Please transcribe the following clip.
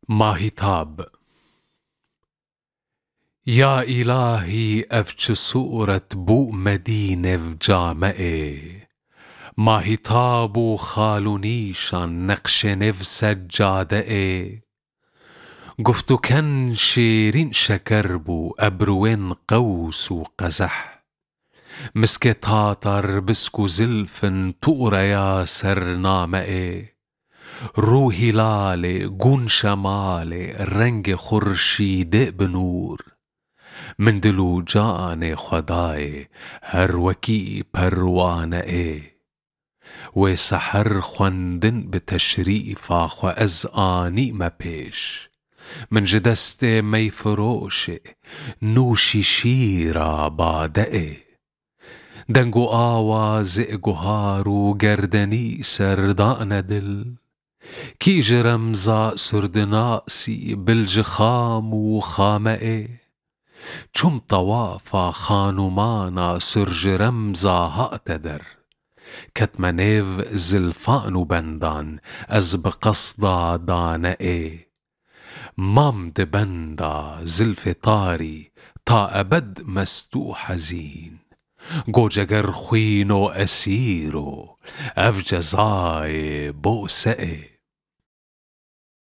ماهتاب. يا إلهي أفج صورة بو مدينة في جامعه ماهتاب خالو نيشان نقش نف سجاده قفتو كان شيرين شكربو أبروين قوس وقزح مسك تاتر بسكو زلفن توريا سرنامه رو هلالي قون شمالي رنگ خورشید بنور من دلو جان خدای هر وکی پروانه و سحر خواندن به تشریف آخو از آنی مپیش من جدست می فروش نوشی شیرا باده دنگو آواز گوهارو گردنی سردان دل کی جرمزا سردناسی بالجخام و خامه چم طوافا خانومانا سرج رمزا هاتدر كتمنيف زلفان بندان از بقصدا دانئ مامد بندا زلف طاري تا أبد مستو حزين گوجگر خوینو اسیرو اف جزای بوسئ